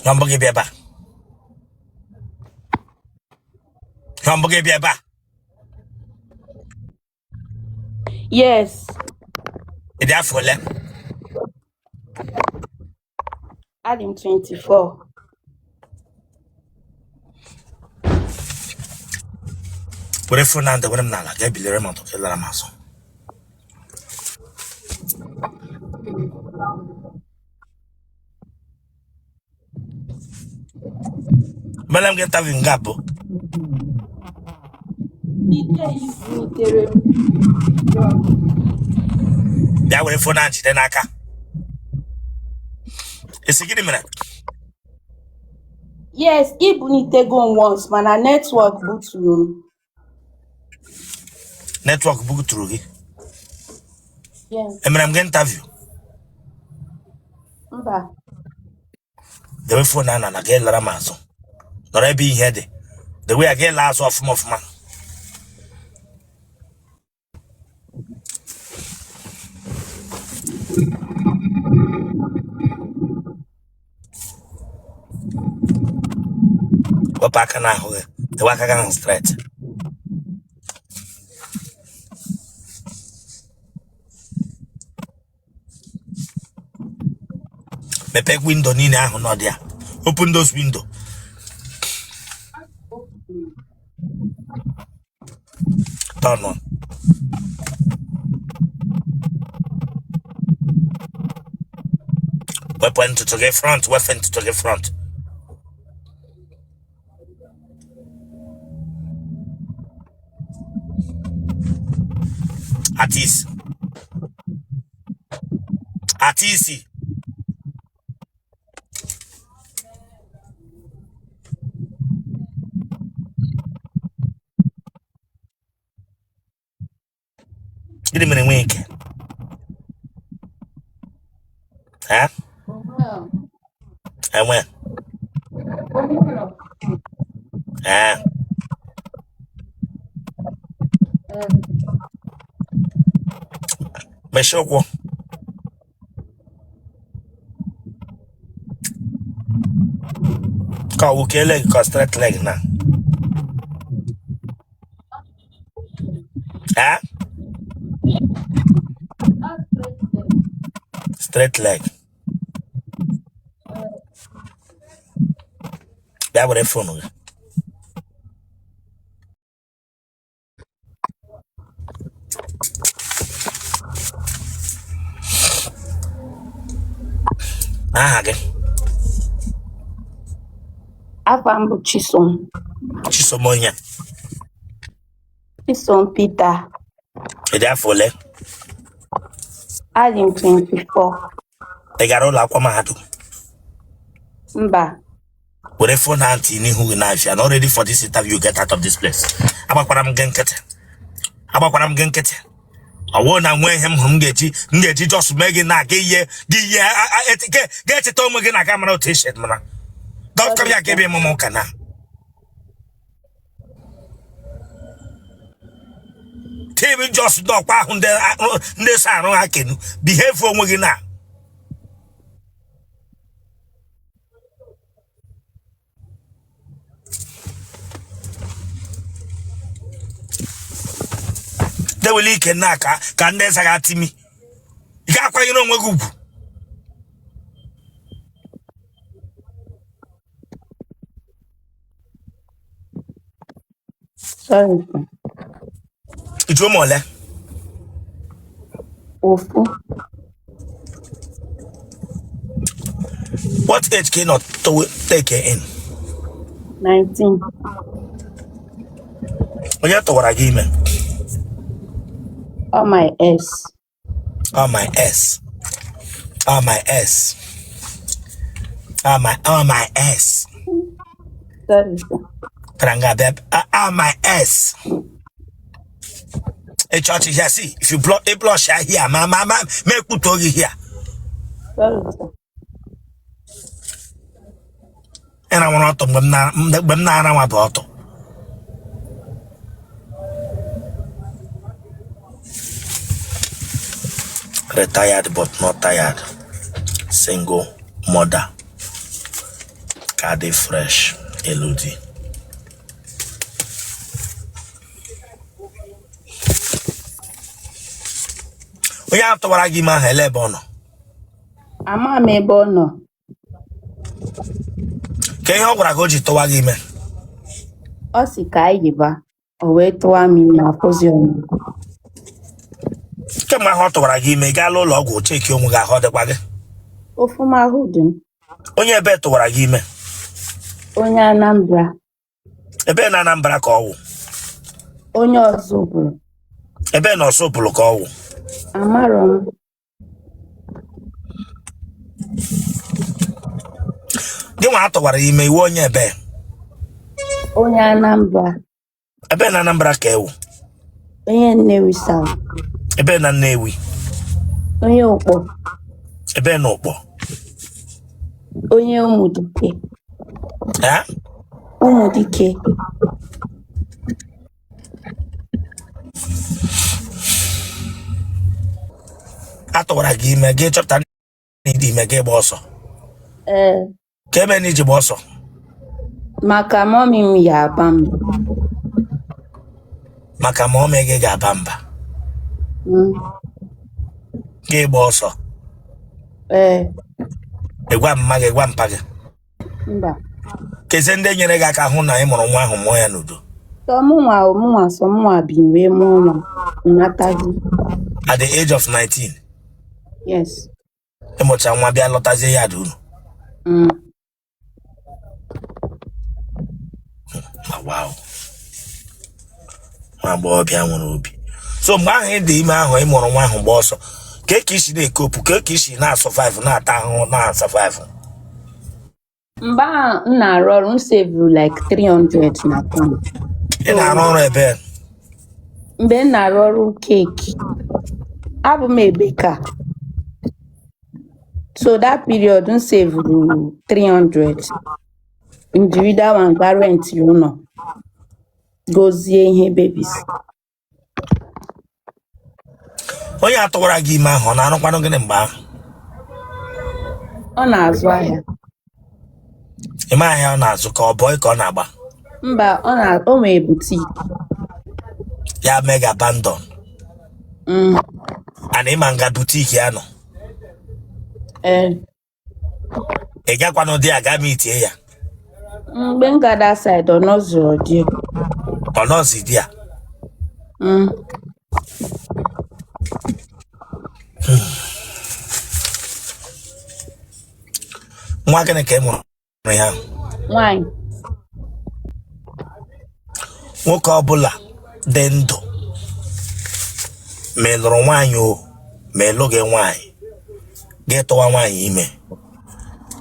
Hamburger Beba. Hamburger Beba. Yes. It is for them. I'm 24. What if Fernanda would have not get the amount of the Lamaso? Madam get having Gabo. That way for Nancy, then I can. It's a good minute. Yes, Igbo need to go once, man. A network boot room. Network book through it. Yes. And I'm going to interview. Mba. The way for Nana, I get Lamaso. Not I be here. The way I get last off of man. What back and I hold the Wakagan straight. Me peg window ni na no there. Open those window. Turn on. Weapon to the front, weapon to the front. At ease. At easy. Give me a wink. Huh? And when? Me show go. Ka wo ke leg ka straight leg na. Huh? Straight leg. That would have phone. Again. Avambu Chisom. Chisomonia. Chisom Peter. It is for leg. I'm 24. They got all like Wamahatu. Mba. With a phone auntie who if you're not ready for this interview, get out of this place. About what I'm getting cut. About what I'm getting cut. I won't wear him home get just making that get it home again. I come out t-shirt, man. Don't come here, give him a mokana. TV just dog back on this. I can behave for Mugina. They will leak a naka, can there's a got me. You can't quite know what group. Sorry. It's your mole. Awful. What age cannot take her in? 19. We have to what I give me. On my S. On my S. On my S. On my S. Sorry. Pranga beb. On my S. Hey, church here, see. If you block a blush here, mama, make you talk here. Sorry. And I want to banana about. Retired but not tired. Single mother. Kade fresh eludi. We have to waragi ma hele bono. Ama me bono. Ke ihe gwara go ji towa gi me. O si ka iba. O we towa mi na pozion. Ke ma ho to waragi me ga lo lo go check onwe ga ho de kwa gi. Ofuma hudum. Onye ebe to waragi me. Onye Anambra. Ebe na Anambra ka owu. Onye Ozubulu. Ebe na Osopulu ka owu. Amarom. Di nwa atọwara ime iwe onye ebe. Onye Anambra. Ebe na Anambra ka ewu. Onye Nnewi South. Ebe na Nnewi. Onye Ukpo. Ebe na Ukpo. Onye Umudike. Ha? Umudike. Atọwara gị ime gị chọpụta n'ịdị ime gị gba ọsọ. Ka eme n'iji gba ọsọ. Maka mommy m ya aba m. Maka ma ome gị ga-aba mba. Gị gba ọsọ. Ịgwa mma gị, gwa mpa gị. Mba. Keze ndị nyere gị aka hụ na ị mụrụ nwa ahụ mụọ ya n'udo. Someone bi we mo natazi. At the age of 19. Yes. Ịmụcha nwa bịa lọtazie ya dị unu. Wow. Nwa agbọghọbịa nwere obi. So mgbe ahụ dị ime ahụ ị mụrụ nwa ahụ gba ọsọ. Ka isi na-ekopu, ka isi na-survive, na-ata ahụhụ, na-survive. Mgbe ahụ m na-arụ ọrụ m save like 300 na pound. Ị na-arụ ọrụ ebe? Mgbe m na-arụ ọrụ keeki, abụ m ebeka. So that period m save 300. Njiri that one ga rent ụlọ. Gozie ihe babies. Onye atọwara gị ime ahụ ọ na-arụkwanụ gịnị mgbe ahụ? Ọ na-azụ ahịa. Ime ahịa ọ na-azụ ka ọ bọị ka ọ na-agba? Mba, o nwere boutique. Ya mega abandon. Ana ịma nga boutique ya nọ. Ị gakwanụ dị aga mitie ya? Mgbe m ga that side ọ nọzụrụ dị. Ọ nọzi dị ya? Nwa gịnị ka ị mụrụ ya? Nwanyị. Nwoke ọbụla dị ndụ ma ị lụrụ nwaanyị o ma ị lụghị nwaanyị ga-etọwa nwaanyị ime,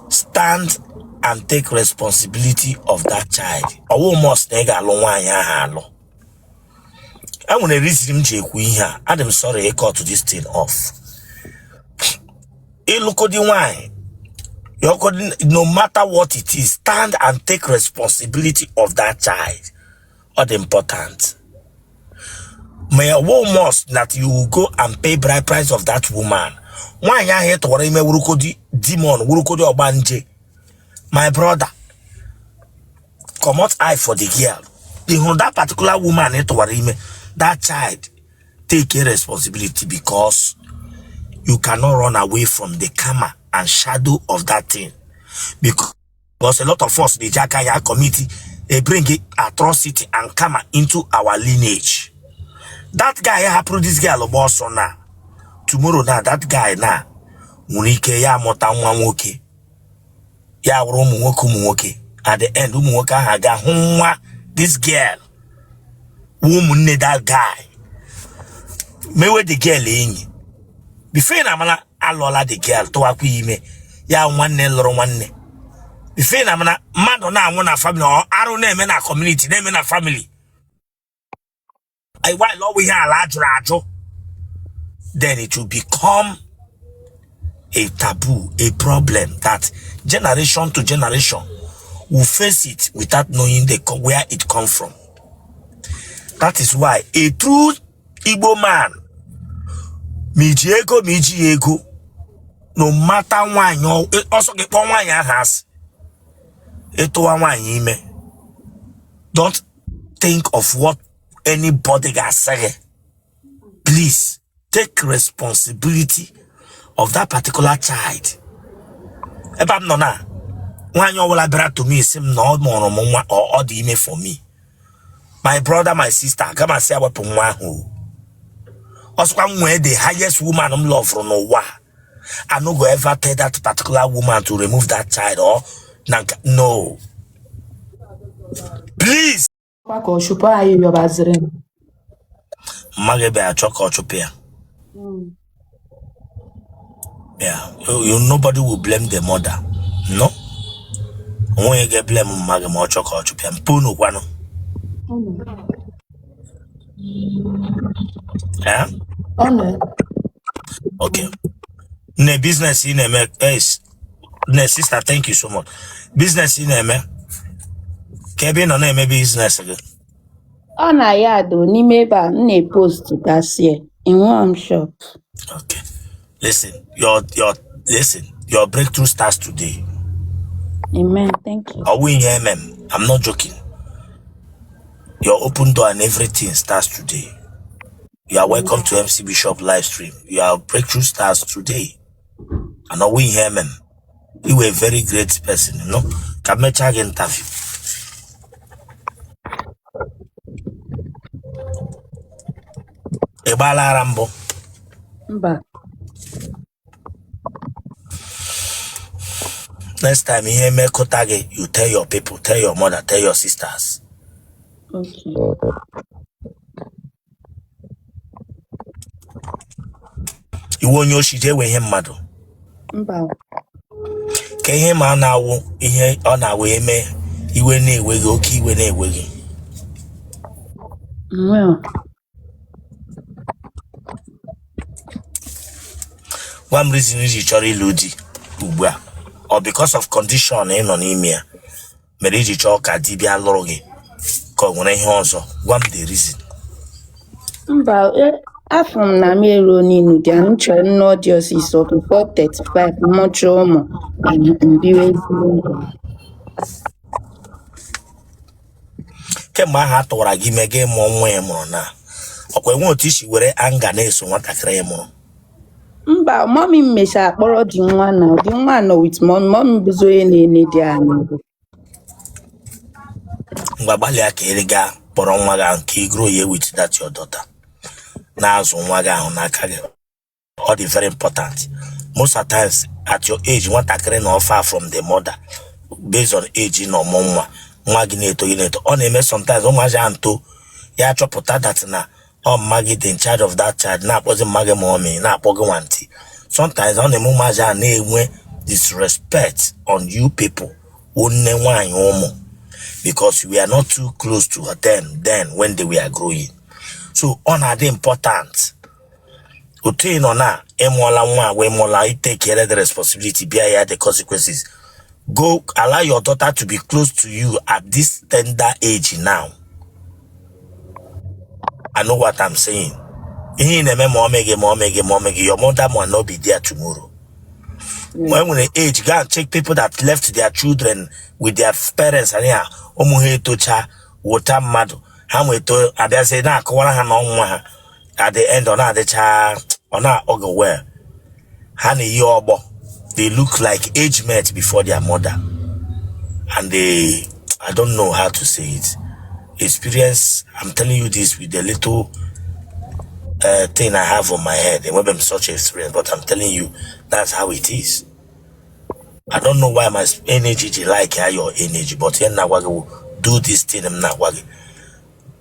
stand and take responsibility of that child. Ọwụ must na ị ga-alụ nwaanyị ahụ alụ. Enwere reason m ji ekwu ihe a. Adị sorry cut this thing off. Ịlụkọdị nwaanyị, no matter what it is, stand and take responsibility of that child. All the important. May a woman must that you will go and pay bride price of that woman. Why ya here to worry me wurukodi demon, wurukodi obanje. My brother, come out eye for the girl. That particular woman here to worry me, that child, take a responsibility because you cannot run away from the karma and shadow of that thing. Because a lot of us, the Jakaya committee, they bring atrocity and karma into our lineage. That guy happened this girl also now. Tomorrow now, that guy now, Munike ya mota nwoke. Ya wuru nwoke. At the end, nwoke haga hunwa this girl. Woman that guy. Mewe the girl enyi. Before na mana alola the girl to akwi ya nwanne loro nwanne. Before na mana mmadụ na anwụ na family or arụ na eme na community na eme na family. While all we have large, then it will become a taboo, a problem that generation to generation will face it without knowing where it comes from. That is why a true Igbo man, miji ego, no matter why you also get one has Don't think of what anybody got say. Please take responsibility of that particular child. If I'm not when you will bring to me, seem no more or the email for me. My brother, my sister, come and say what who. Also, where the highest woman I'm love from no wa. I no go ever tell that particular woman to remove that child or no. Please. Magebe a chocolate chopia. Yeah, nobody will blame the mother. No. When you get blame magemo chocolate chopia. Puno kwano. Yeah. Oh no. Okay. Ne business in a me ne sister, thank you so much. Business in a me. Kevin on a business again. Oh na ya do ni meba na post gasie in one shop. Okay. Listen, your breakthrough starts today. Amen. Thank you. Are we in here, ma'am? I'm not joking. Your open door and everything starts today. You are welcome to MC Bishop live stream. Your breakthrough starts today. And are we in here, ma'am? You were a very great person, you know. Can me check interview. Ebala Rambo. Mba. Next time you hear me kotage, you tell your people, tell your mother, tell your sisters. Okay. You won't know she with him, madam. Mba. Can him now here on our way, me. You will need we go key when they will. Well. One reason is you chori ludi, ubwa, or because of condition in on email. Marriage choka dibia lorogi. Come when I hear also. One the reason. Mba. Afum na mi ero ni nudi ancho no diosis of 435 mucho mo. Mbiwe. Kemgbe aha tụwara gị mege mụọ nwa ya mụrụ na ọkwa enwe otu isi were anga na-eso nwatakịrị ya mụrụ. Mba, mommy mesha akpọrọ di nwa na with mommy buzo ye na-ene di anyị. Ngwa gbalịa ka ị gaa kpọrọ nwa gị ahụ ka ị grow ya with that your daughter. Na-azụ nwa gị ahụ n'aka gị. All the very important. Most of the times at your age, nwatakịrị na far from the mother based on age na ọmụ nwa gị na-eto gị na-eto. Ọ na-eme sometimes ụmụazị ahụ nto ya chọpụta that na mma gị dị in charge of that child na-akpọzi mma gị mommy na-akpọ gị nwanti. Sometimes ọ na-eme ụmụazị ahụ na-enwe disrespect on you people nne nwaanyị ụmụ because we are not too close to them then when they were growing. So ọ na-adị important otu ị nọ na ịmụọla nwa agwa ịmụọla take care of the responsibility bear ya the consequences. Go allow your daughter to be close to you at this tender age now. I know what I'm saying. Your mother might not be there tomorrow. When the age, go and check people that left their children with their parents and yeah, tocha water madu. Hamweto say na at the end on the child on our ogo where honey yobo. They look like age mates before their mother. And I don't know how to say it. Experience, I'm telling you this with the little thing I have on my head. It won't be such experience, but I'm telling you, that's how it is. I don't know why my energy like your energy, but will do this thing.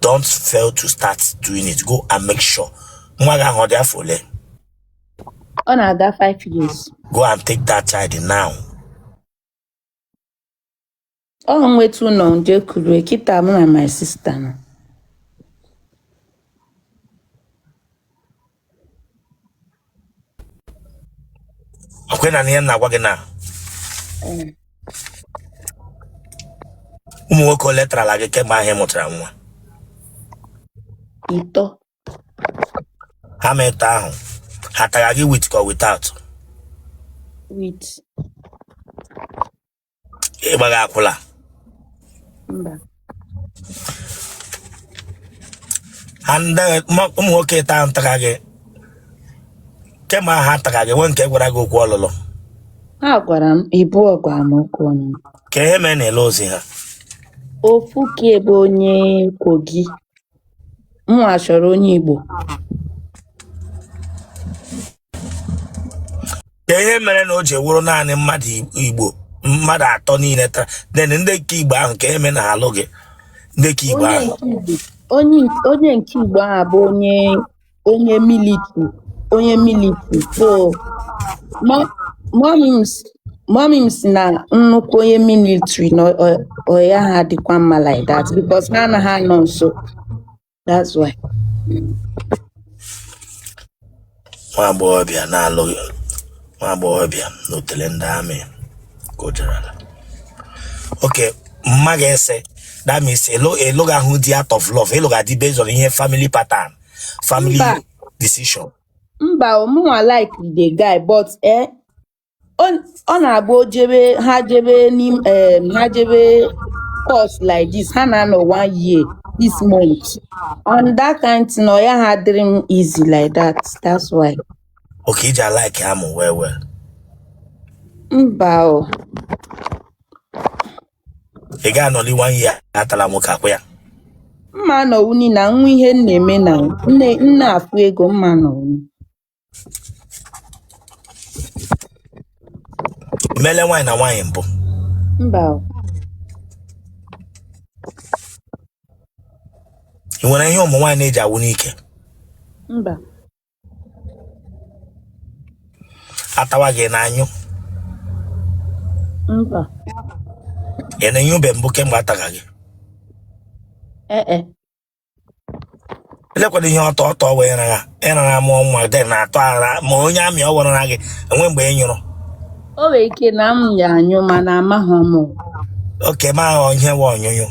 Don't fail to start doing it. Go and make sure. On other 5 years. Go and take that child now. Oh, wait too long, je kuru kita mu na my sister no. Okay, na niya na wage na. Umu ko letra lage ke ma he mutra nwa. Ito. Ha meta ahụ. Ha tagagi with or without. With. Ịgbaga akwụla. Mba. And nwoke taa ntaka gị kemgbe ha taka gị nwe nke gwara gị okwu ọlụlụ Ha gwara m ịbụọ gwara m okwu ọnụ. ka ihe mee na-ele ozi ha Ofu ka ebe onye Kogi. Mwa chọrọ onye Igbo. ka ihe mere na o ji wụrụ naanị mmadụ Igbo mmadụ atọ niile tara then ndị nke Igbo ahụ ka ihe mee na ha alụ gị ndị nke Igbo ahụ Onye nke Igbo ahụ bụ onye military. Onye military. So mommy m si na nnukwu onye military na ọ ya ha dịkwa mma like that because ha anaghị anọ nso. That's why. nwa agbọghọbịa na-alụ nwa agbọghọbịa n'otele ndị amị ka o jerala okay mma ga-ese that means ịlụghị ahụ dị out of love ịlụghị adị based on ihe family pattern family decision. Mba, mụnwa like the guy but ọ na-abụ ha jebe course like this ha na-anọ 1 year this month on that kind thing ọ ya ha dịrị m easy like that. That's why. Okay, iji like amụ well. Mba o. Ị ga-anọli 1 year atala nwoke akwụ ya. Mma nọ uni na nwa ihe na-eme na nne afụ ego mma nọ uni. Mele nwaanyị na nwaanyị mbụ. Mba o. Ị nwere ihe ụmụ nwaanyị na-eji awụ n'ike? Mba. Atawa gị n'anyụ? Mba. Ị na-enye ube mbụ kemgbe ataga gị? Elekwana ihe ọtọ wee ịrara mụọ nwa dị na-atọ ara ma onye amị ọ wụrara gị enwe mgbe ị nyụrụ. O nwere ike na m ya anyụ mana amaghị m. Oke ma ahụ ihe wụ ọnyụnyụ.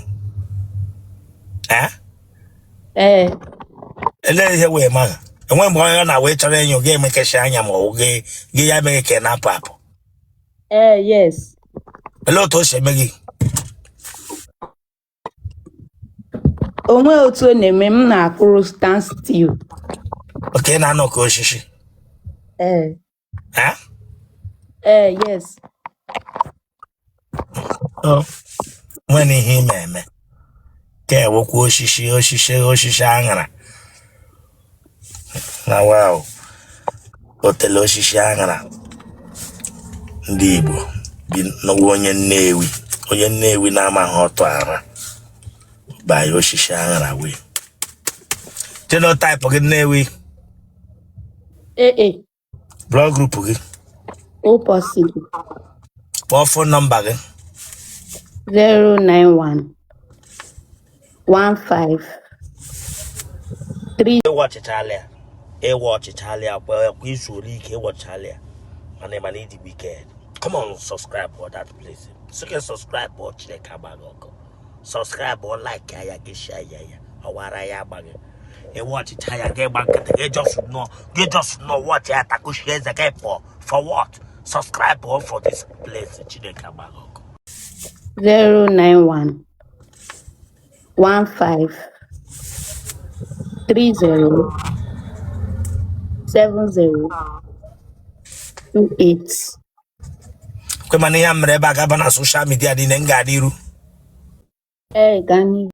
Ele ihe wee maha enwe mgbe onye na-wee chọrọ enyo gị emekechi anya ma ọ gị ya meghị ka na-apụ apụ. Yes. Ele otu o si eme gị? Onwe otu ọ na-eme m na-akụrụ stand still. Oke na-anọ ka osisi. Yes. Nwere ihe ime eme ka ewekwa osisi aṅara na wow otele osisi aṅara ndị Igbo bi n'ụwa onye Nnewi na-amaghị ọtọ ara baa osisi aṅara wee genotype gị Nnewi blood group gị O possible. kpọọ phone number gị 091 15 3. ịwọchịchalịa kwa izu ole ike ịwọchịchalịa mana ịdị wicked. Come on, subscribe for that place. So can subscribe for Chineke agbaghị ọkụ. Subscribe or like ya gị share ya ọwara ya agbaghị. Ịwọchịcha ya gị gba nkịtị gị just know what ya takushi eze gị for what? Subscribe for this place Chineke agbaghị ọkụ. 091 15 30 70 28. Kwe mana ihe mere ebe a gaba na social media dị na nga adịru. Gani.